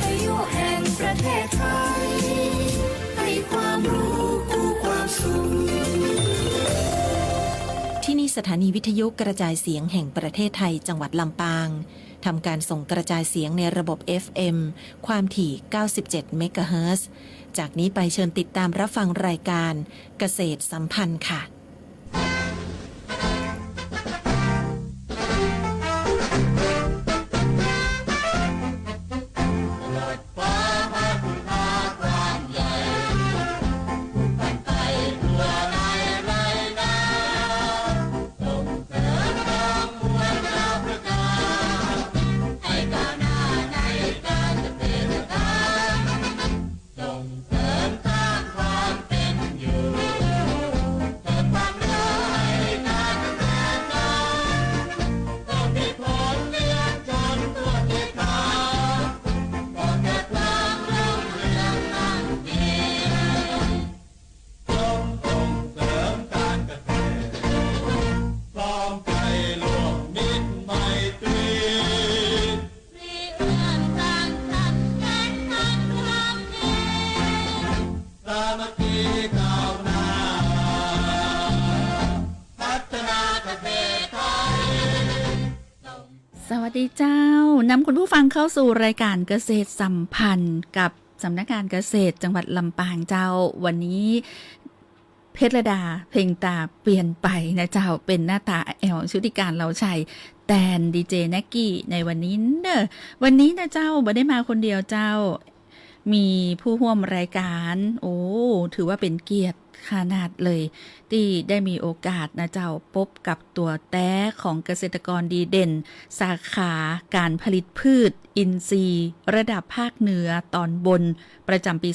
ทยุแห่งประเทศไทยให้ความรู้คู่ความสุขที่นี่สถานีวิทยุกระจายเสียงแห่งประเทศไทยจังหวัดลำปางทำการส่งกระจายเสียงในระบบ FM ความถี่ 97 เมกะเฮิรตซ์ จากนี้ไปเชิญติดตามรับฟังรายการเกษตรสัมพันธ์ค่ะสวัสดีเจ้านำคุณผู้ฟังเข้าสู่รายการเกษตรสัมพันธ์กับสำนักงานเกษตรจังหวัดลำปางเจ้าวันนี้เพชรดาเพลงตาเปลี่ยนไปนะเจ้าเป็นหน้าตาแอลชุติการเราชัยแตนดีเจแน็กกี้ในวันนี้เนอะวันนี้นะเจ้าไม่ได้มาคนเดียวเจ้ามีผู้ร่วมรายการโอ้ถือว่าเป็นเกียรติขนาดเลยที่ได้มีโอกาสนะเจ้าพบกับตัวแต้ของเกษตรกรดีเด่นสาขาการผลิตพืชอินทรีย์ระดับภาคเหนือตอนบนประจำปี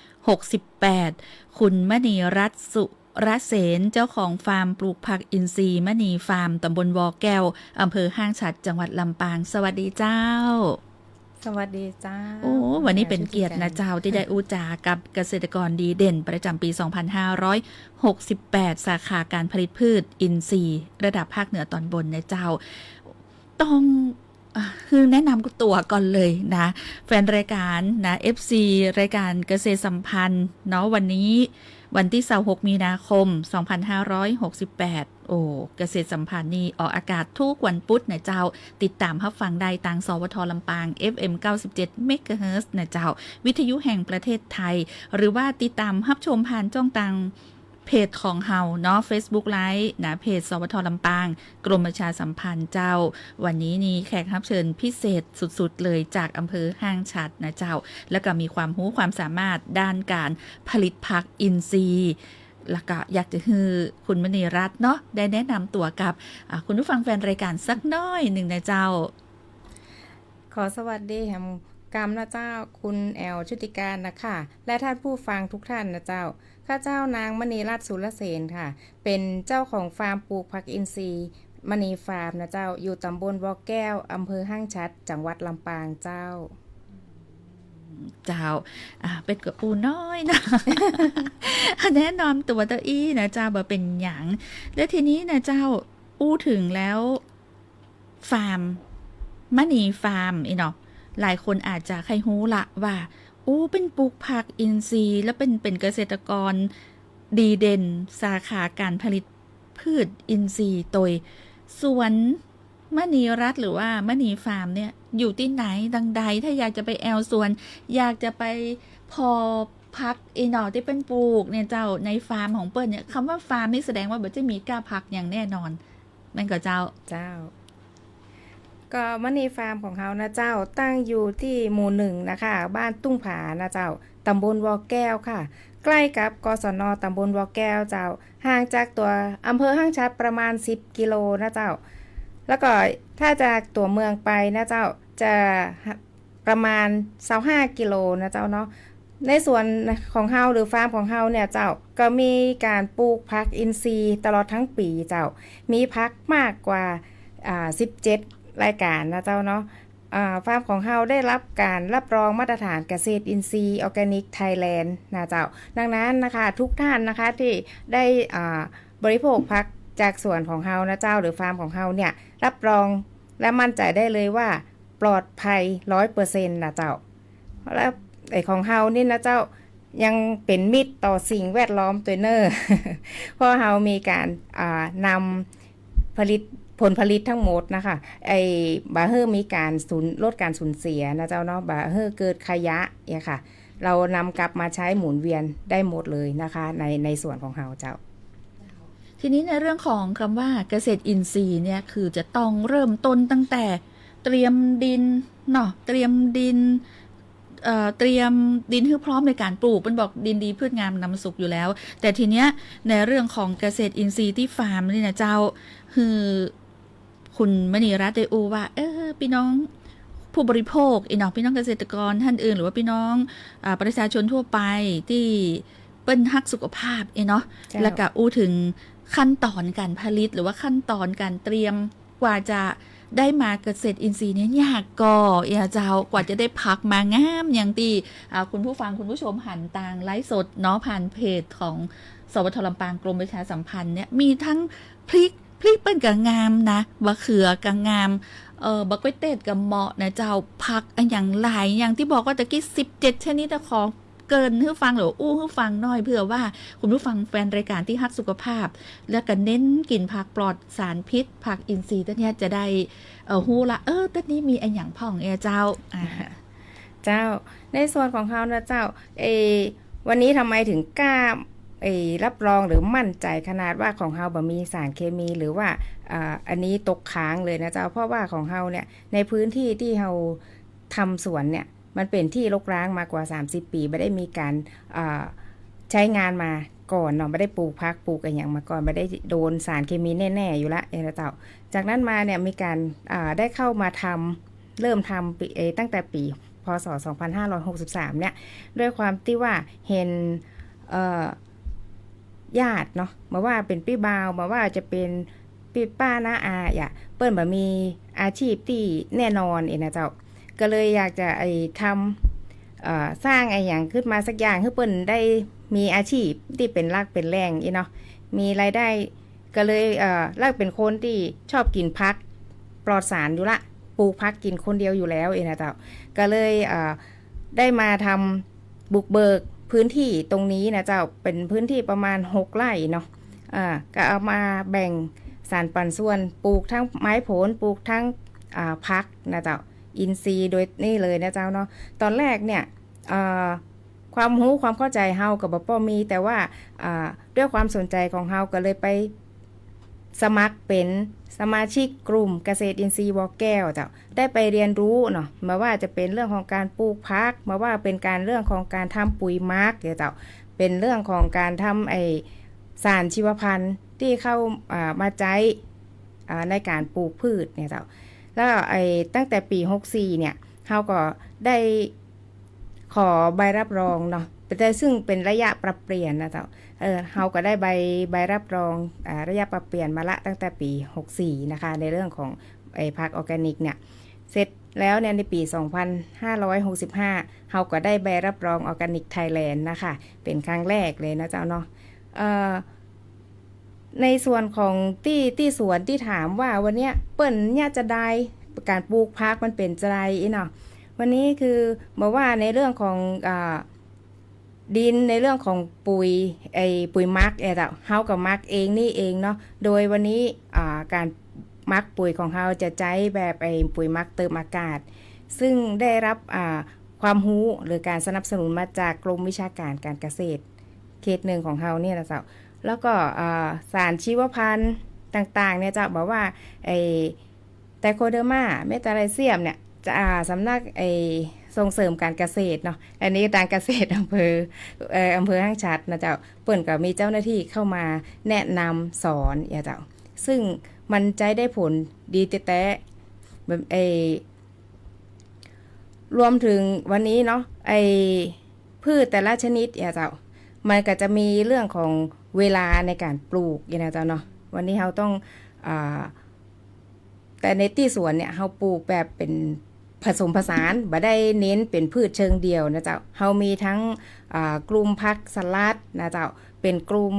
2568 คุณมณีรัตน์สุรเสนเจ้าของฟาร์มปลูกผักอินทรีย์มณีฟาร์มตำบลวอแก้วอำเภอห้างฉัตรจังหวัดลำปางสวัสดีเจ้าสวัสดีจ้าโอ้วันนี้เป็นเกียรตินะเจ้าที่ได้อู้จากับเกษตรกรดีเด่นประจำปี 2568 สาขาการผลิตพืชอินทรีย์ระดับภาคเหนือตอนบนนะเจ้าต้องคือแนะนำตัวก่อนเลยนะแฟนรายการนะ FC รายการเกษตรสัมพันธ์เนาะวันนี้วันที่26มีนาคม 2568 โอ้เกษตรสัมพันธ์นี่ออกอากาศทุกวันพุธนะเจ้าติดตามรับฟังได้ทางสวท.ลำปาง FM 97 เมกะเฮิรตซ์นะเจ้าวิทยุแห่งประเทศไทยหรือว่าติดตามรับชมผ่านช่องทางเพจของเฮาเนาะ Facebook Live นะเพจสวท.ลำปางกรมประชาสัมพันธ์เจ้าวันนี้นี่แขกรับเชิญพิเศษสุดๆเลยจากอำเภอห้างฉัตรนะเจ้าแล้วก็มีความรู้ความสามารถด้านการผลิตผักอินทรีย์แล้วก็อยากจะให้คุณมณีรัตน์เนาะได้แนะนำตัวกับคุณผู้ฟังแฟนรายการสักน้อยหนึ่งนะเจ้าขอสวัสดีแฮมกรรมนะเจ้าคุณแอลชุติการนะคะและท่านผู้ฟังทุกท่านนะเจ้าข้าเจ้านางมณีรัตน์สุรเสนค่ะเป็นเจ้าของฟาร์มปลูกผักอินทรีย์มณีฟาร์มนะเจ้าอยู่ตำบลวอแก้วอำเภอห้างฉัตรจังหวัดลำปางเจ้าเป็นกระปูน้อยนะ แนะนำตัวตัวอี้นะเจ้าบ่เป็นหยังแล้วทีนี้นะเจ้าอู้ถึงแล้วฟาร์มมณีฟาร์มเนาะหลายคนอาจจะใครฮู้ละว่าเป็นปลูกผักอินทรีย์แล้วเป็นเกษตรกรดีเด่นสาขาการผลิตพืชอินทรีย์โดยสวนมณีรัตน์หรือว่ามณีฟาร์มเนี่ยอยู่ที่ไหนดังใดถ้าอยากจะไปแอลสวนอยากจะไปพอพักอีหนอที่เป็นปลูกเนี่ยเจ้าในฟาร์มของเปิ้ลเนี่ยคำว่าฟาร์มนี่แสดงว่าจะมีกล้าพักอย่างแน่นอนนั่นก็เจ้าก็มณีฟาร์มของเขานะเจ้าตั้งอยู่ที่หมู่1นะคะบ้านตุ้งผานะเจ้าตำบลวอแก้วค่ะใกล้กับกศน.ตำบลวอแก้วเจ้าห่างจากตัวอำเภอห้างฉัตรประมาณ10กิโลนะเจ้าแล้วก็ถ้าจากตัวเมืองไปนะเจ้าจะประมาณ25กิโลนะเจ้าเนาะในส่วนของเฮาหรือฟาร์มของเฮาเนี่ยเจ้าก็มีการปลูกผักอินทรีย์ตลอดทั้งปีเจ้ามีผักมากกว่า17รายการนะเจ้าเนาะฟาร์มของเฮาได้รับการรับรองมาตรฐานเกษตรอินทรีย์ออร์แกนิกไทยแลนด์นะเจ้าดังนั้นนะคะทุกท่านนะคะที่ได้บริโภคผักจากสวนของเฮานะเจ้าหรือฟาร์มของเฮาเนี่ยรับรองและมั่นใจได้เลยว่าป ปลอดภัย 100% นะเจ้าแล้วไอ้ของเฮานี่นะเจ้ายังเป็นมิตรต่อสิ่งแวดล้อมตัวเนอร์ เพราะเฮามีการนำผลิตทั้งหมดนะคะไอ้บาเฮอมีการลดการสูญเสียนะเจ้าเนาะบาเฮอเกิดขยะเนี่ยค่ะเรานำกลับมาใช้หมุนเวียนได้หมดเลยนะคะในส่วนของเฮาเจ้าทีนี้ในเรื่องของคำว่าเกษตรอินทรีย์เนี่ยคือจะต้องเริ่มต้นตั้งแต่เตรียมดินเนาะเตรียมดินให้พร้อมในการปลูกมันบอกดินดีพืชงามนำสุขอยู่แล้วแต่ทีเนี้ยในเรื่องของเกษตรอินทรีย์ที่ฟาร์มนี่นะเจ้าคือคุณมณีรัตน์ได้ว่าพี่น้องผู้บริโภคพี่น้องเกษตรกรท่านอื่นหรือว่าพี่น้องประชาชนทั่วไปที่เป็นฮักสุขภาพเนาะแล้วก็ถึงขั้นตอนการผลิตหรือว่าขั้นตอนการเตรียมกว่าจะได้มาเกษตรอินทรีย์เนี่ยยากก่อเจ้ากว่าจะได้พักมางามอย่างที่คุณผู้ฟังคุณผู้ชมหันตางไลฟ์สดเนาะผ่านเพจของสวทลำปางกรมประชาสัมพันธ์เนี่ยมีทั้งพริกเปิ้นกับงามนะบะเขือกับงามบักกล้วยเตดกับเหมาะนะเจ้าผักอย่างหลายอย่างที่บอกว่าตะกี้17ชนิดของเกินให้ฟังหรือให้ฟังหน่อยเพื่อว่าคุณผู้ฟังแฟนรายการที่ฮักสุขภาพแล้วก็เน้นกินผักปลอดสารพิษผักอินทรีย์ตัวเนี้ยจะได้ฮู้ละตัวนี้มีอันอย่างพ่องเจ้าเจ้าในส่วนของเขานะเจ้าวันนี้ทำไมถึงกล้ารับรองหรือมั่นใจขนาดว่าของเฮาบ่มีสารเคมีหรือว่าอันนี้ตกค้างเลยนะเจ้าเพราะว่าของเฮาเนี่ยในพื้นที่ที่เฮาทำสวนเนี่ยมันเป็นที่รกร้างมากว่า30ปีไม่ได้มีการใช้งานมาก่อนเนาะไม่ได้ปลูกพักปลูกอะไรอย่างมาก่อนไม่ได้โดนสารเคมีแน่ๆอยู่ละนะเจ้าจากนั้นมาเนี่ยมีการได้เข้ามาเริ่มทำตั้งแต่ปีพศ2563เนี่ยด้วยความที่ว่าเห็นญาติเนาะมาว่าเป็นพี่บ่าวมาว่าจะเป็นพี่ป้าน้าอาเปิ้นบ่มีอาชีพที่แน่นอนนะเจ้าก็เลยอยากจะทำสร้างอย่างขึ้นมาสักอย่างให้เปิ้นได้มีอาชีพที่เป็นรากเป็นแรงเนาะมีรายได้ก็เลยรากเป็นคนที่ชอบกินพักปลอดสารอยู่ละปลูกพักกินคนเดียวอยู่แล้วนะเจ้าก็เลยได้มาทำบุกเบิกพื้นที่ตรงนี้นะเจ้าเป็นพื้นที่ประมาณ6 ไร่เนาะก็เอามาแบ่งสารปันส่วนปลูกทั้งไม้ผลปลูกทั้งพักนะเจ้าอินทรีย์โดยนี่เลยนะเจ้าเนาะตอนแรกเนี่ยความรู้ความเข้าใจเฮากับบ่มีแต่ว่าด้วยความสนใจของเฮาก็เลยไปสมัครเป็นสมาชิกกลุ่มเกษตรอินทรีย์วอแก้วเจ้าได้ไปเรียนรู้เนาะมาว่าจะเป็นเรื่องของการปลูกพักมาว่าเป็นการเรื่องของการทำปุ๋ยมาร์กเจ้าเป็นเรื่องของการทำสารชีวพันธุ์ที่เข้ามาใช้ในการปลูกพืชเนี่ยเจ้าแล้วตั้งแต่ปี64เนี่ยเฮาก็ได้ขอใบรับรองเนาะแต่ซึ่งเป็นระยะปรับเปลี่ยนนะเจ้าเฮาก็ได้ใบรับรองระยะปรับเปลี่ยนมาละตั้งแต่ปี64นะคะในเรื่องของผักออร์แกนิกเนี่ยเสร็จแล้วเนี่ยในปี2565เฮาก็ได้ใบรับรองออร์แกนิกไทยแลนด์นะคะเป็นครั้งแรกเลยนะเจ้าเนาะในส่วนของที่สวนที่ถามว่าวันนี้เปิ้นเนี่ยจะได้การปลูกพักมันเป็นจะได้เนาะวันนี้คือบอกว่าในเรื่องของดินในเรื่องของปุ๋ยมักเฮากับมักเองนี่เองเนาะโดยวันนี้การมักปุ๋ยของเฮาจะใช้แบบปุ๋ยมักเติมอากาศซึ่งได้รับความรู้หรือการสนับสนุนมาจากกรมวิชาการการเกษตรเขต1ของเฮาเนี่ยนะเจ้าแล้วก็สารชีวพันธุ์ต่างๆเนี่ยจะบอกว่าไตโคเดอร์มาเมตาไลเซียมเนี่ยจะสำนักส่งเสริมการเกษตรเนาะอันนี้การเกษตรอำเภอห้างฉัตรนะเจ้าเปิ้นก็มีเจ้าหน้าที่เข้ามาแนะนำสอนเจ้าซึ่งมันใจได้ผลดีแต่แบบรวมถึงวันนี้เนาะพืชแต่ละชนิดเจ้ามันก็จะมีเรื่องของเวลาในการปลูกนะเจ้าเนาะวันนี้เราต้องแต่ในที่สวนเนี่ยเราปลูกแบบเป็นผสมผสานบ่ได้เน้นเป็นพืชเชิงเดียวนะเจ้าเรามีทั้งกลุ่มผักสลัดนะเจ้าเป็นกลุ่ม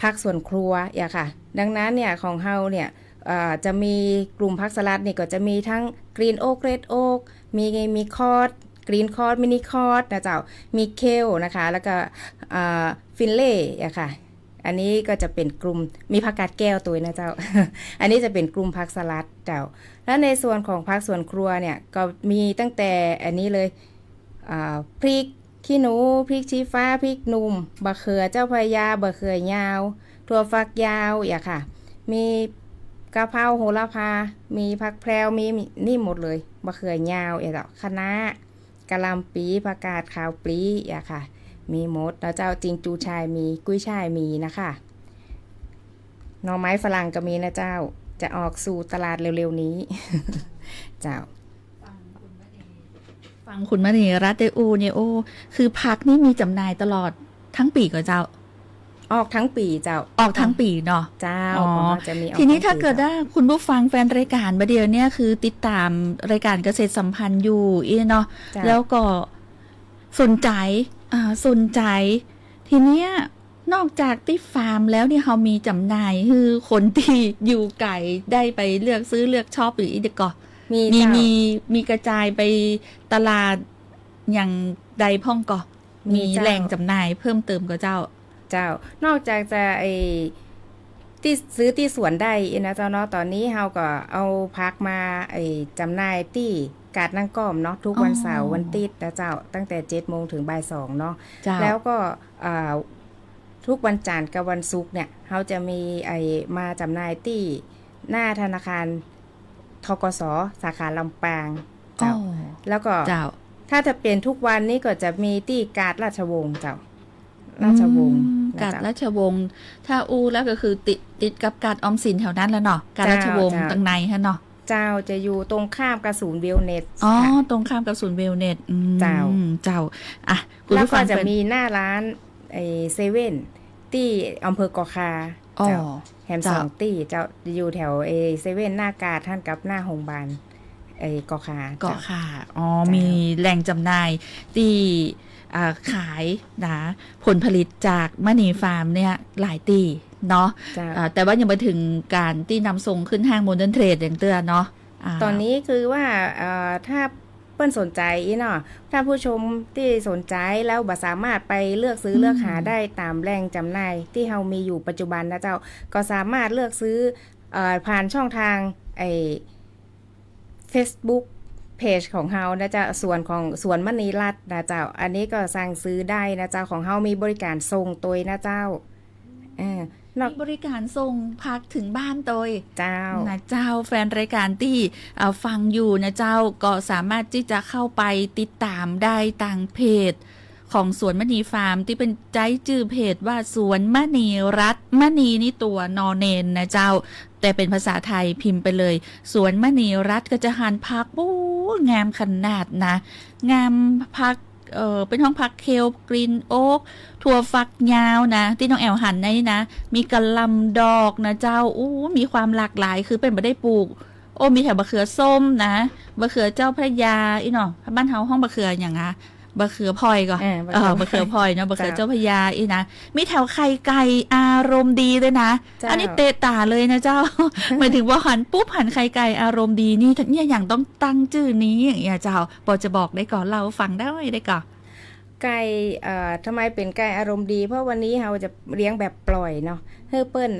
ผักสวนครัวค่ะดังนั้นเนี่ยของเราเนี่ย จะมีกลุ่มผักสลัดนี่ก็จะมีทั้งกรีนโอ๊กเรดโอ๊กมีคอร์ดกรีนคอร์ดมินิคอร์ดนะเจ้ามีเคลนะคะแล้วก็ฟินเล่อะค่ะอันนี้ก็จะเป็นกลุ่มมีผักกาดแก้วตัวนะเจ้า อันนี้จะเป็นกลุ่มผักสลัดเจ้าแล้วในส่วนของผักสวนครัวเนี่ยก็มีตั้งแต่อันนี้เลยพริกขี้หนูพริกชี้ฟ้าพริกหนุ่มบะเขือเจ้าพระยาบะเขือยาวถั่วฝักยาวอย่างค่ะมีกะเพราโหระพามีผักแพรวมีนี่หมดเลยบะเขือยาวอย่างคะน้ากะหล่ำปีผักกาดขาวปลีอย่างค่ะมีหมดแล้วเจ้าจิงจูชายมีกุ้ยช่ายมีนะคะหน่อไม้ฝรั่งก็มีนะเจ้าจะออกสู่ตลาดเร็วๆนี้ เจ้าฟังคุณมณีรัตน์ได้อูเนี่ยโอ้คือพักนี่มีจำหน่ายตลอดทั้งปีก็เจ้าออกทั้งปีเจ้าออกทั้งปีเนาะเจ้าจะมีทีนี้ถ้าเกิดว่าคุณผู้ฟังแฟนรายการประเดี๋ยวเนี่ยคือติดตามรายการเกษตรสัมพันธ์อยู่เนาะแล้วก็สนใจทีเนี้ยนอกจากที่ฟาร์มแล้วเนี่ยเขามีจำหน่ายคือคนที่อยู่ไก่ได้ไปเลือกซื้อเลือกชอบหรืออีกก็มีกระจายไปตลาดอย่างใดพ่องก็มีแหล่งจำหน่ายเพิ่มเติมก็เจ้านอกจากจะที่ซื้อที่สวนได้นะเจ้าเนาะตอนนี้เราก็เอาพักมาจำหน่ายที่กาดนางก้อมเนาะทุกวันเสาร์วันติดนะเจ้าตั้งแต่ 7:00 นถึงบ่าย 2:00 เนาะแล้วก็ทุกวันจันทร์กับวันศุกร์เนี่ยเราจะมีมาจำหน่ายที่หน้าธนาคารธกส.สาขาลำปางเจ้าแล้วก็ถ้าจะเปลี่ยนทุกวันนี้ก็จะมีที่กาดราชวงศ์เจ้าราชวงศ์กาดราชวงศ์ถ้าแล้วก็คือติดกับกาดออมสินแถวนั้นแล้วเนาะกาดราชวงศ์ตรงในฮะเนาะเจ้าจะอยู่ตรงข้ามกับศูนย์เวลเนสตรงข้ามกับศูนย์เวลเนสเจ้าอ่ะแล้วก็จะมีหน้าร้านเซเว่นที่อำเภอเกาะคาเจ้าแฮมสองตี้เจ้าอยู่แถวเซเว่นหน้ากาดท่านกับหน้าโรงพยาบาลเกาะคามีแหล่งจำหน่ายที่ขายนะผลผลิตจากมณีฟาร์มเนี่ยหลายตีเนาะแต่ว่ายังไม่ถึงการที่นำส่งขึ้นห้างโมเดิร์นเทรดอย่างเตือนเนาะตอนนี้คือว่าถ้าเปิ้นสนใจเนาะถ้าผู้ชมที่สนใจแล้วบ่สามารถไปเลือกซื้อเลือกหาได้ตามแหล่งจำหน่ายที่เรามีอยู่ปัจจุบันนะเจ้าก็สามารถเลือกซื้อผ่านช่องทางFacebookเพจของเฮานะเจ้าส่วนของสวนมณีรัตน์นะเจ้าอันนี้ก็สั่งซื้อได้นะเจ้าของเฮามีบริการส่งตัวนะเจ้ามีบริการส่งพักถึงบ้านตัวเจ้านะเจ้าแฟนรายการที่ฟังอยู่นะเจ้าก็สามารถที่จะเข้าไปติดตามได้ทางเพจของสวนมณีฟาร์มที่เป็นใจจื่อเพจว่าสวนมณีรัตน์มณีนี่ตัวนอเนนนะเจ้าแต่เป็นภาษาไทยพิมพ์ไปเลยสวนมณีรัตน์ก็จะหันพักงามขนาดนะงามพักเป็นห้องพักเคลกรีนโอ๊กถั่วฝักยาวนะที่น้องแอลหันนี่นะมีกะหล่ำดอกนะเจ้ามีความหลากหลายคือเป็นไม่ได้ปลูกมีแถวบะเขือส้มนะบะเขือเจ้าพระยาเนาะบ้านเฮาห้องบะเขืออย่างนะบะเขือพลอยก่อนบะเขือพลอยเนาะบะเขือเจ้าพระยานะมีแถวไข่ไก่อารมณ์ดีเลยนะอันนี้เตะตาเลยนะเจ้าหมายถึงว่าหันปุ๊บหันไข่ไก่อารมณ์ดีนี่เนี่ยอย่างต้องตั้งชื่อนี้อย่างเงี้ยเจ้าพอจะบอกได้ก่อนเราฟังได้ก่อนไก่ทำไมเป็นไก่อารมณ์ดีเพราะวันนี้เราจะเลี้ยงแบบปล่อยเนาะเฮ้อเปิ้ล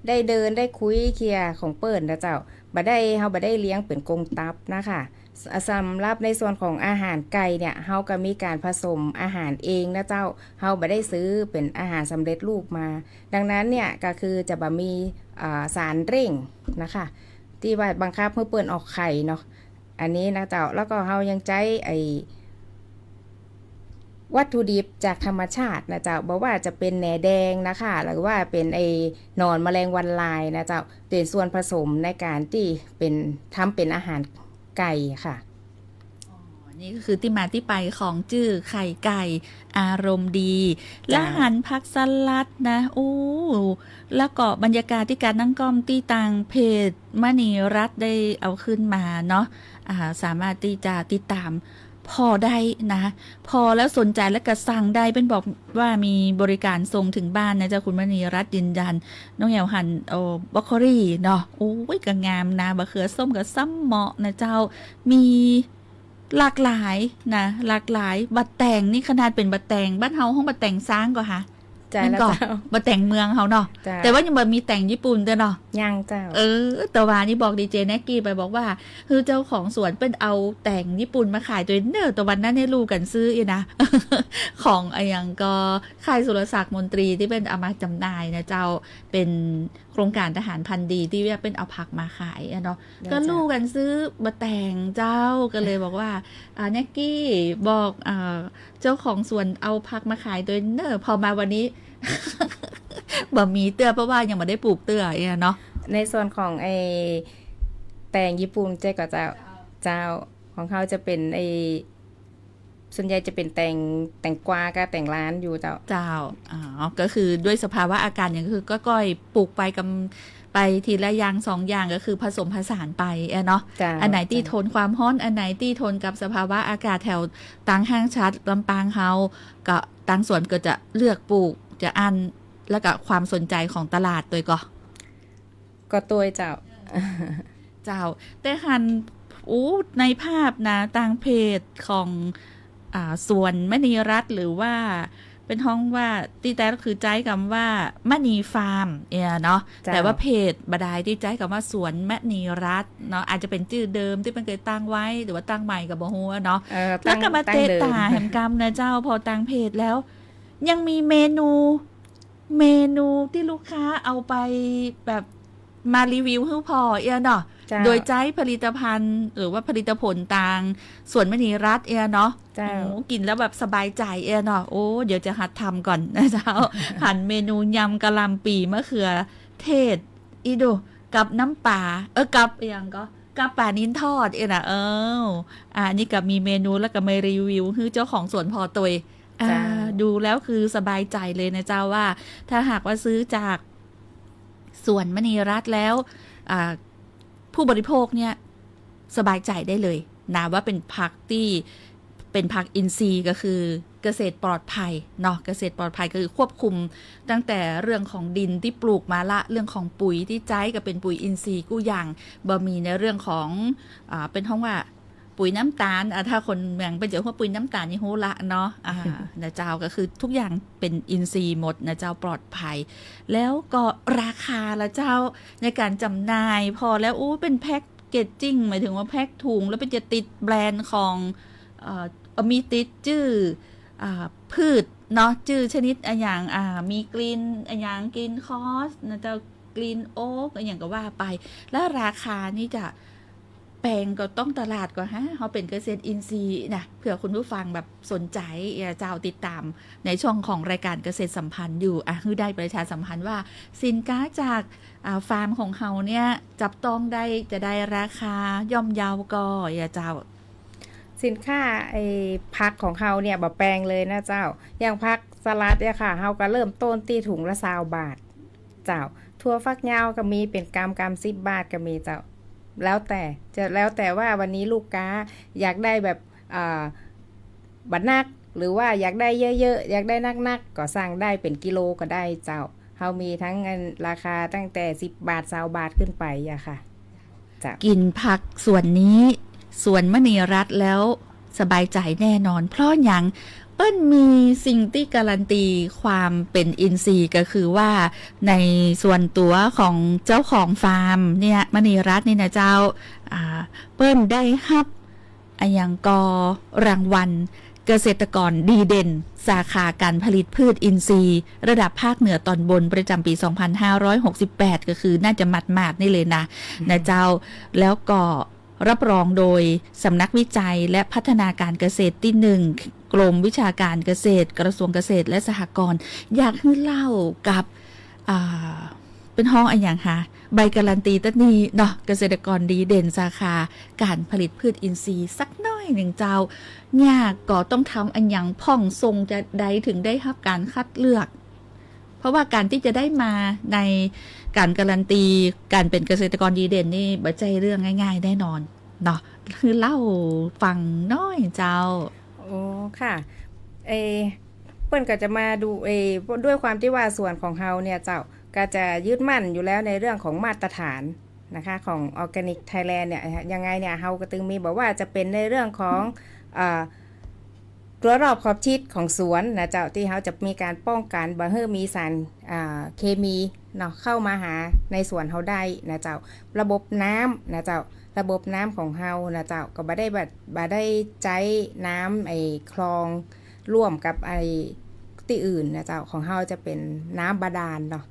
ได้เดินได้คุยเคลียร์ของเปิ้ลนะเจ้าเราบ่ได้เลี้ยงเป็นกรงตับนะคะสำหรับในส่วนของอาหารไก่เนี่ยเราก็มีการผสมอาหารเองนะเจ้าเราบ่ได้ซื้อเป็นอาหารสำเร็จรูปมาดังนั้นเนี่ยก็คือจะบ่มีสารเร่งนะคะที่ว่าบังคับให้เปิ้ลออกไข่เนาะอันนี้นะเจ้าแล้วก็เรายังใช้วัตถุดิบจากธรรมชาตินะเจ้าบอกว่าจะเป็นแหนแดงนะคะหรือว่าเป็นหนอนแมลงวันลายนะเจ้าเป็นส่วนผสมในการที่ทำเป็นอาหารไก่ค่ะนี่ก็คือที่มาที่ไปของจื่อไข่ไก่อารมณ์ดีและหันพักสลัดนะแล้วก็บรรยากาศที่การนั่งก้อมที่ต่างเพจมณีรัตน์ได้เอาขึ้นมาเนาะสามารถที่จะติดตาม พอได้นะพอแล้วสนใจแล้วก็สั่งได้เป็นบอกว่ามีบริการส่งถึงบ้านนะเจ้าคุณมณีรัตน์ยืนยันน้องแอวหันบล็อกโคลี่เนาะโอ้ยก็งามนะบะเขือส้มกับซ้ำเหมาะนะเจ้ามีหลากหลายนะหลากหลายบัดแต่งนี่ขนาดเป็นบัดแต่งบ้านเฮาห้องบัดแต่งซ้างก็ค่ะ ใจแล้ว ก็ เจ้า บัดแต่งเมืองเฮาเนาะ จ้า แต่ว่ายังบ่มีแต่งญี่ปุ่นเด้อเนาะ ยังเจ้า แต่ว่านี่บอกดีเจแน็กกี้ไปบอกว่าคือเจ้าของสวนเป็นเอาแต่งญี่ปุ่นมาขายตัวเนอร์ตัววันนั้นเนี่ยรู้กันซื้ออีนะ ของไอ้ยังก็ค่ายสุรศักดิ์มนตรีที่เป็นเอามาจำหน่ายนะเจ้าเป็นโครงการทหารพันธุ์ดีที่เรียกเป็นเอาผักมาขายอะเนาะ ได้ ก็รู้กันซื้อมาแต่งเจ้าก็เลยบอกว่าแน็กกี้บอกเจ้าของสวนเอาผักมาขายตัวเนอร์พอมาวันนี้ บ่มีเตื้อเพราะว่ายังไม่ได้ปลูกเตื้อเนาะ ในส่วนของไอแตงญี่ปุ่นเจ๊ก็เจ้าของเขาจะเป็นไอส่วนใหญ่จะเป็นแต่งกวากับแต่งร้านอยู่เจ้า เจ้าก็คือด้วยสภาวะอาการอย่างก็คือก็ก้อยปลูกไปไปทีละอย่างสองอย่างก็คือผสมผสานไปเนาะ จ้า อันไหนที่ทนความร้อนอันไหนที่ทนกับสภาวะอากาศแถวต่างห้างชัดลำปางเฮาก็ต่างส่วนก็จะเลือกปลูกจะอันแล้วก็ความสนใจของตลาดตัวก็ตัวเจ้า เจ้าแต่หันในภาพนะต่างเพจของสวนมณีรัตน์หรือว่าเป็นห้องว่าที่แต่ก็คือใจคำว่ามณีฟาร์มเนาะ จ้า แต่ว่าเพจบดายที่ใจคำว่าสวนมณีรัตน์เนาะอาจจะเป็นชื่อเดิมที่มันเคยตั้งไว้หรือว่าตั้งใหม่กับบ่ฮู้เนาะ แล้วก็มาเตะตาแหมกรรมนะเจ้าพอตั้งเพจแล้ว ยังมีเมนูที่ลูกค้าเอาไปแบบมารีวิวให้พอเนาะ จ้า โดยใจผลิตภัณฑ์หรือว่าผลิตผลต่างส่วนมณีรัตน์เนาะ เจ้า กินแล้วแบบสบายใจเนาะเดี๋ยวจะหัดทำก่อนนะเจ้า หันเมนูยำกะหล่ำปีมะเขือเทศอีดูกับน้ำปลากับอย่างก็กับปลานิ้นทอดนะนี่กับมีเมนูแล้วก็มารีวิวคือเจ้าของสวนพอตัวดูแล้วคือสบายใจเลยนะเจ้าว่าถ้าหากว่าซื้อจากสวนมณีรัตน์แล้วผู้บริโภคเนี่ยสบายใจได้เลยนะว่าเป็นผักที่เป็นผักอินทรีย์ก็คือเกษตรปลอดภัยเนาะเกษตรปลอดภัยก็คือควบคุมตั้งแต่เรื่องของดินที่ปลูกมาละเรื่องของปุ๋ยที่ใช้ก็เป็นปุ๋ยอินทรีย์กู้อย่างบ่มีในเรื่องของเป็นห้องว่าปุ๋ยน้ำตาลถ้าคนเมืองไปเจอว่าปุ๋ยน้ำตาลนี่โหละเนาะนะเจ้าก็คือทุกอย่างเป็นอินทรีย์หมดนะเจ้าปลอดภัยแล้วก็ราคาละเจ้าในการจำหน่ายพอแล้วเป็นแพ็คเกจจิ้งหมายถึงว่าแพ็คถุงแล้วเป็นจะติดแบรนด์ของมีติดชื่อพืชเนาะชื่อชนิดอย่างมีกรีนอย่างกรีนคอสนะเจ้ากรีนโอ๊กอย่างก็ว่าไปแล้วราคานี่จะแพงก็ต้องตลาดก่อนเขาเป็นเกษตรอินทรีย์นะเผื่อคุณผู้ฟังแบบสนใจเจ้าติดตามในช่องของรายการเกษตรสัมพันธ์อยู่คือได้ประชาสัมพันธ์ว่าสินค้าจากฟาร์มของเขาเนี่ยจับต้องได้จะได้ราคาย่อมเยาก็เจ้าสินค้าผักของเขาเนี่ยบ่แปลงเลยนะเจ้าอย่างผักสลัดเนี่ยค่ะเขาก็เริ่มต้นที่ถุงละ20 บาทเจ้าถั่วฟักยาวก็มีเป็นกรัม10 บาทก็มีเจ้าแล้วแต่ว่าวันนี้ลูกค้าอยากได้แบบบัดนักหรือว่าอยากได้เยอะๆอยากได้นักๆก็สั่งได้เป็นกิโลก็ได้เจ้าเขามีทั้งราคาตั้งแต่10 บาท20 บาทขึ้นไปค่ะจ้ะกินผักส่วนนี้ส่วนมณีรัตน์แล้วสบายใจแน่นอนเพราะอย่างมีสิ่งที่การันตีความเป็นอินทรีย์ก็คือว่าในส่วนตัวของเจ้าของฟาร์มเนี่ยมณีรัตน์นี่นะเจ้าได้รับอย่างกรางวัลเกษตรกรดีเด่นสาขาการผลิตพืชอินทรีย์ระดับภาคเหนือตอนบนประจำปี 2568 ก็คือน่าจะหมาดๆนี่เลยนะเจ้าแล้วก็รับรองโดยสำนักวิจัยและพัฒนาการเกษตรที่ 1กรมวิชาการเกษตรกระทรวงเกษตรและสหกรณ์อยากให้เล่ากับเป็นห้องอย่างค่ะใบการันตีตั้งนี้เนาะเกษตรกรดีเด่นสาขาการผลิตพืชอินทรีย์สักน้อยหนึ่งเจ้าเนี่ยก็ต้องทำอย่างพ่องทรงจะได้ถึงได้รับการคัดเลือกเพราะว่าการที่จะได้มาในการการันตีการเป็นเกษตรกรดีเด่นนี่บ่ใช่เรื่องง่ายๆแน่นอน เนาะคือเล่าฟังน้อยเจ้า โอ้ค่ะเปิ้นก็จะมาดูด้วยความที่ว่าส่วนของเฮาเนี่ยเจ้าก็จะยึดมั่นอยู่แล้วในเรื่องของมาตรฐานนะคะของ Organic Thailand เนี่ยยังไงเนี่ยเฮาก็ตึงมีบอกว่าจะเป็นในเรื่องของรั้วรอบขอบชิดของสวนนะเจ้าที่เขาจะมีการป้องกันบ่ให้มีสารเคมีเนาะเข้ามาหาในสวนเขาได้นะเจ้าระบบน้ำนะเจ้าระบบน้ำของเฮานะเจ้าก็บ่ได้ใช้น้ำคลองร่วมกับที่อื่นนะเจ้าของเฮาจะเป็นน้ำบาดาลเนาะ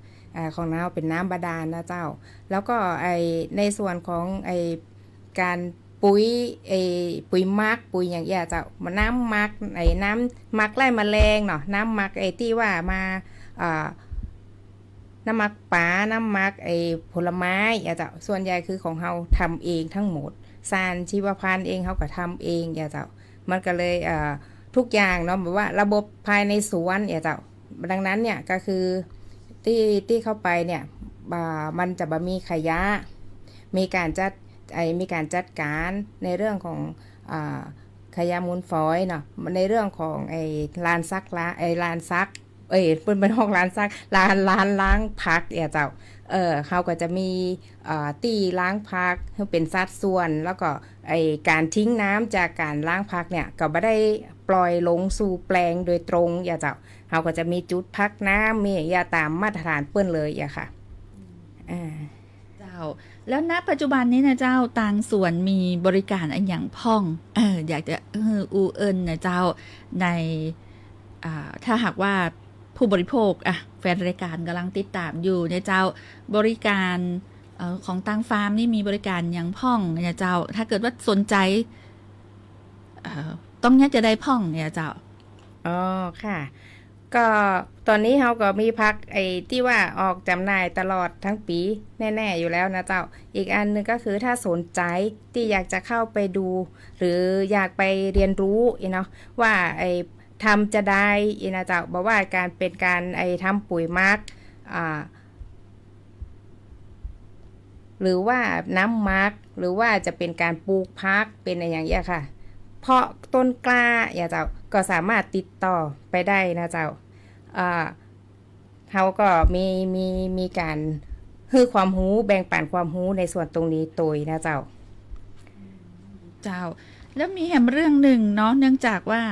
ของเราเป็นน้ำบาดาลนะเจ้าแล้วก็ในส่วนของการปุ๋ยมักปุ๋ยอย่างเงี้ยเจ้าน้ำมักน้ำมักไล่แมลงเนาะน้ำมักที่ว่ามาน้ำมักปลาน้ำมักผลไม้เจ้าส่วนใหญ่คือของเราทำเองทั้งหมดสารชีวพันธุ์เองเขาก็ทำเองเจ้ามันก็เลยทุกอย่างเนาะแบบว่าระบบภายในสวนเจ้าดังนั้นเนี่ยก็คือที่เข้าไปเนี่ยมันจะบ่มีขยะมีการจัดการในเรื่องของขยะมูลฝอยเนาะในเรื่องของลานซักเป็นห้องลานซักลานล้างพักเจ้าเขาก็จะมีที่ล้างพักเป็นสัดส่วนแล้วก็การทิ้งน้ำจากการล้างพักเนี่ยก็ไม่ได้ปล่อยลงสู่แปลงโดยตรงเจ้าเขาก็จะมีจุดพักน้ำมีตามมาตรฐานเปิ้นเลยค่ะเจ้าแล้วณปัจจุบันนี้นะเจ้าต่างส่วนมีบริการอันอย่างพ่องอยากจะนะเจ้าในถ้าหากว่าผู้บริโภคแฟนรายการกำลังติดตามอยู่เนี่ยเจ้าบริการของต่างฟาร์มนี่มีบริการอย่างพ่องเนี่ยเจ้าถ้าเกิดว่าสนใจต้องเนี่ยจะได้พ่องเนี่ยเจ้าอ๋อค่ะก็ตอนนี้เราก็มีพักที่ว่าออกจำหน่ายตลอดทั้งปีแน่ๆอยู่แล้วนะเจ้าอีกอันนึงก็คือถ้าสนใจที่อยากจะเข้าไปดูหรืออยากไปเรียนรู้เนาะว่าทำจะได้นะเจ้าบอกว่าการเป็นการทำปุ๋ยมักหรือว่าน้ำมักหรือว่าจะเป็นการปลูกพักเป็นอย่างเงี้ยค่ะเพาะต้นกล้าเจ้าก็สามารถติดต่อไปได้นะเจ้าเขาก็มีการให้ความรู้แบ่งปันความรู้ในส่วนตรงนี้ตัวนะเจ้าแล้วมีแหมเรื่องหนึ่งเนาะเนื่องจากว่า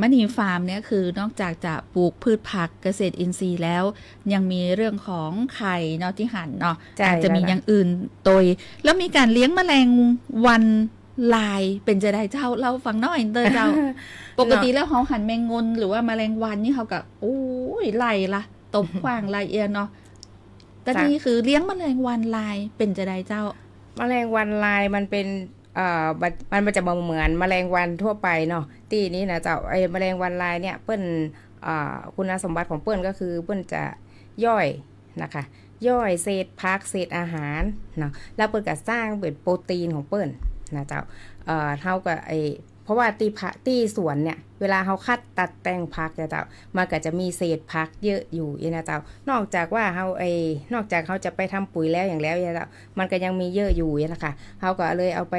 มณีฟาร์มเนี่ยคือนอกจากจะปลูกพืชผักเกษตรอินทรีย์แล้วยังมีเรื่องของไข่เนาะที่หั่นเนาะอาจจะมีอย่างอื่นตัวแล้วมีการเลี้ยงแมลงวันลายเป็นจะได้เจ้าเราฟังน้อยเตอร์เจ้า ปกติแล้วเขาหั่นแมงงนหรือว่าแมลงวันนี่เขากับโอ้ยไล่ละตบขวางลายเอียนเนาะแต่นี่คือเลี้ยงแมลงวันลายเป็นจะได้เจ้าแมลงวันลายมันเป็นมันจะเหมือนแมลงวันทั่วไปเนาะที่นี้นะเจ้าแมลงวันลายเนี่ยเปิ้นคุณสมบัติของเปิ้นก็คือเปิ้นจะย่อยนะคะย่อยเศษพักเศษอาหารเนาะแล้วเปิ้นก็สร้างเป็นโปรตีนของเปิ้นนะเจ้าเท่ากับเพราะว่าที่สวนเนี่ยเวลาเขาคัดตัดแต่งพักนะเจ้ามันก็จะมีเศษพักเยอะอยู่นะเจ้านอกจากว่านอกจากเขาจะไปทำปุ๋ยแล้วอย่างแล้วนะเจ้ามันก็ยังมีเยอะอยู่นะคะเขาก็เลยเอาไป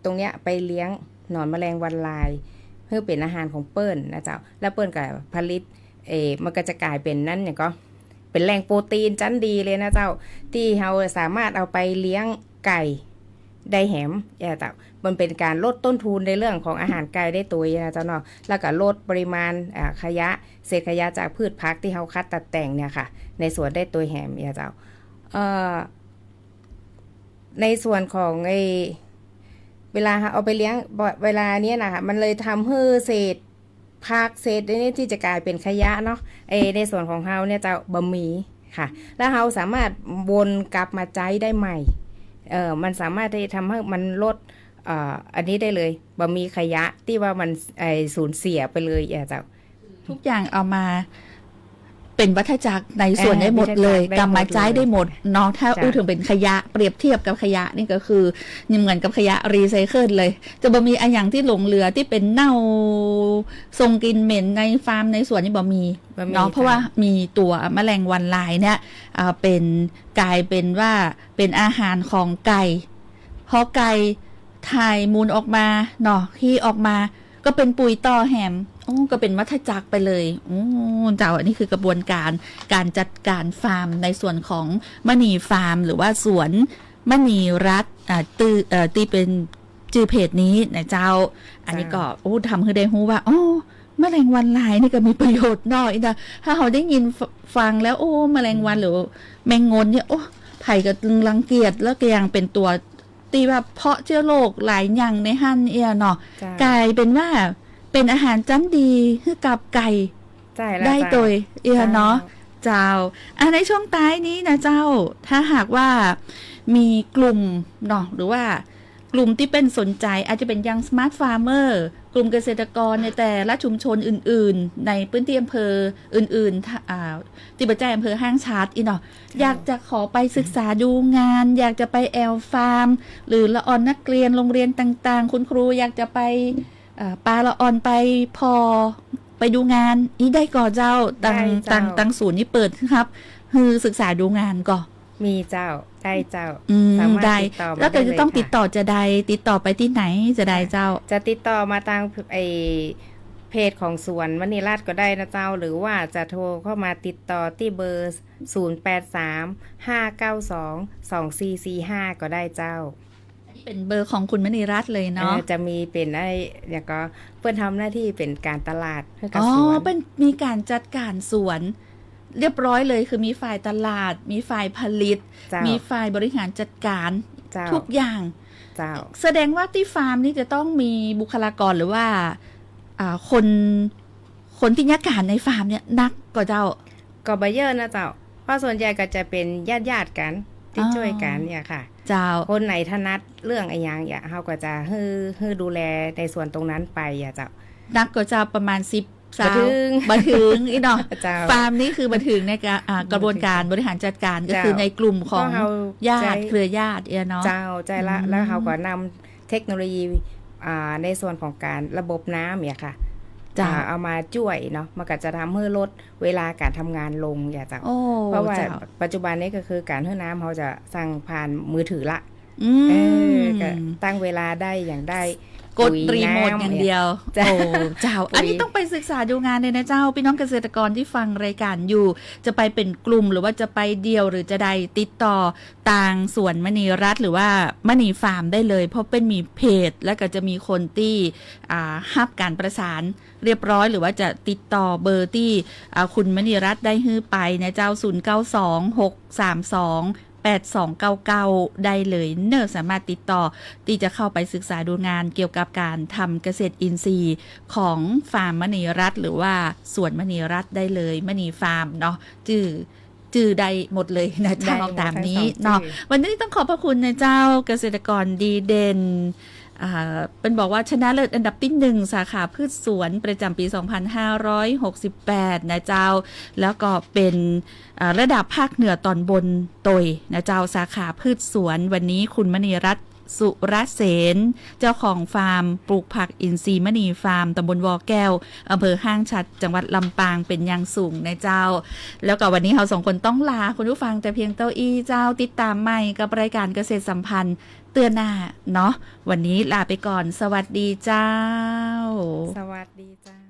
ตรงเนี้ยไปเลี้ยงหนอนแมลงวันลายเพื่อเป็นอาหารของเปิ้ลนะเจ้าแล้วเปิ้ลก็ผลิตมันก็จะกลายเป็นนั่นอย่างก็เป็นแหล่งโปรตีนชั้นดีเลยนะเจ้าที่เขาสามารถเอาไปเลี้ยงไก่ได้แหมเจ้ามันเป็นการลดต้นทุนในเรื่องของอาหารไก่ได้ตัวนะเจ้าเนาะแล้วก็ลดปริมาณขยะเศษขยะจากพืชพักที่เขาคัดตัดแต่งเนี่ยค่ะในสวนได้ตัวแหมเจ้าในส่วนของเวลาเอาไปเลี้ยงเวลาเนี้ยนะคะมันเลยทำให้เศษพักเศษนี้ที่จะกลายเป็นขยะเนาะในส่วนของเขาเนี่ยจะบะหมี่ค่ะแล้วเขาสามารถวนกลับมาใช้ได้ใหม่มันสามารถที่ทำให้มันลดอันนี้ได้เลยบะหมี่ขยะที่ว่ามันสูญเสียไปเลยเจ้าทุกอย่างเอามาเป็นวัฏจักรในส่วนได้หมดเลยกำมาใช้ได้หมดเนาะถ้าถึงเป็นขยะเปรียบเทียบกับขยะนี่ก็คือเหมือนกับขยะรีไซเคิลเลยจะบ่มีอันอย่างที่หลงเหลือที่เป็นเน่าทรงกลิ่นเหม็นในฟาร์มในสวนนี่บ่มีเนาะเพราะว่ามีตัวแมลงวันลายเนี่ยเป็นกลายเป็นว่าเป็นอาหารของไก่พอไก่ ถ่ายมูลออกมาเนาะที่ออกมาก็เป็นปุ๋ยต่อแหมก็เป็นวัฏจักรไปเลยเจ้าอันนี้คือกระบวนการการจัดการฟาร์มในส่วนของมณีฟาร์มหรือว่าสวนมณีรัฐตีเป็นชื่อเพจนี้นะเจ้าอันนี้ก็ทำให้ได้รู้ว่าแมลงวันลายนี่ก็มีประโยชน์น้อยนะถ้าเราได้ยินฟังแล้วแมลงวันหรือแมงงนเนี่ยไผ่ก็รังเกียจแล้วก็ยังเป็นตัวตีแบบเพาะเชื้อโรคหลายอย่างในหั่นเนาะกลายเป็นว่าเป็นอาหารจำดีให้กับไก่ได้โดยเนาะเจ้าในช่วงท้ายนี้นะเจ้าถ้าหากว่ามีกลุ่มเนาะหรือว่ากลุ่มที่เป็นสนใจอาจจะเป็นยังสมาร์ทฟาร์มเมอร์กลุ่มเกษตรกรในแต่ละชุมชนอื่นๆในพื้นที่อำเภออื่นๆที่ประจายอำเภอห้างชาร์ตเนาะอยากจะขอไปศึกษาดูงานอยากจะไปแอลฟาร์มหรือละออนนักเรียนโรงเรียนต่างๆคุณครูอยากจะไปปลาละออนไปพอไปดูงานนี่ได้ก่อเจ้าตั้งศูนย์นี่เปิดครับคือศึกษาดูงานก่อมีเจ้าได้เจ้าสามารถติดต่อแล้วก็จะต้องติดต่อจะได้ติดต่อไปที่ไหนจะได้เจ้าจะติดต่อมาทางเพจของสวนมณีรัตน์ก็ได้นะเจ้าหรือว่าจะโทรเข้ามาติดต่อที่เบอร์0835922445ก็ได้เจ้าเป็นเบอร์ของคุณมณีรัตน์เลยเนาะจะมีเป็นอย่างก็เพื่อนทำหน้าที่เป็นการตลาดให้กับสวนเป็นมีการจัดการสวนเรียบร้อยเลยคือมีฝ่ายตลาดมีฝ่ายผลิตมีฝ่ายบริหารจัดการทุกอย่างแสดงว่าที่ฟาร์มนี่จะต้องมีบุคลากรหรือว่าคนที่ยักการในฟาร์มเนี่ยนักก็เจ้าก็บ่เยอะนะเจ้าเพราะส่วนใหญ่ก็จะเป็นญาติกันที่ช่วยกันเนี่ยค่ะเจ้าคนไหนถนัดเรื่องอะไรอย่างเขาก็จะให้ดูแลในส่วนตรงนั้นไปเจ้านักก็จะประมาณ10บันทึงอีเนาะฟาร์มนี่คือบันทึงในกระบวนการบริหารจัดการก็คือในกลุ่มของญาติเครือญาติเนาะเจ้าใจละแล้วเขาก็นำเทคโนโลยีในส่วนของการระบบน้ำเนี่ยค่ะเอามาช่วยเนาะมันก็จะทำให้ลดเวลาการทำงานลงอย่าเจ้าเพราะว่าปัจจุบันนี้ก็คือการให้น้ำเขาจะสั่งผ่านมือถือละตั้งเวลาได้อย่างได้กดรีโมทอย่างเดียวเจ้าอันนี้ต้องไปศึกษาดูงานเลยนะเจ้าพี่น้องเกษตรกรที่ฟังรายการอยู่จะไปเป็นกลุ่มหรือว่าจะไปเดียวหรือจะได้ติดต่อทางสวนมณีรัตน์หรือว่ามณีฟาร์มได้เลยเพราะเป็นมีเพจและก็จะมีคนที่ฮับการประสานเรียบร้อยหรือว่าจะติดต่อเบอร์ที่คุณมณีรัตน์ได้ฮื้อไปนะเจ้า0926328299ได้เลยสามารถติดต่อที่จะเข้าไปศึกษาดูงานเกี่ยวกับการทำเกษตรอินทรีย์ของฟาร์มมณีรัตน์หรือว่าสวนมณีรัตน์ได้เลยมณีฟาร์มเนาะจื่อได้หมดเลยนะเจ้าตามนี้เนาะวันนี้ต้องขอบพระคุณนะเจ้าเกษตรกรดีเด่นเป็นบอกว่าชนะเลิศอันดับที่1สาขาพืชสวนประจำปี 2568 นะเจ้าแล้วก็เป็นระดับภาคเหนือตอนบนตยนะเจ้าสาขาพืชสวนวันนี้คุณมณีรัตน์สุรเสนเจ้าของฟาร์มปลูกผักอินทรีย์มณีฟาร์มตำบลวอแก้วอำเภอห้างฉัตรจังหวัดลำปางเป็นอย่างสูงนะเจ้าแล้วก็วันนี้เรา2คนต้องลาคุณผู้ฟังแต่เพียงเต้าอี้เจ้าติดตามใหม่กับรายการเกษตรสัมพันธ์เตือนหน้าเนาะวันนี้ลาไปก่อนสวัสดีเจ้าสวัสดีเจ้า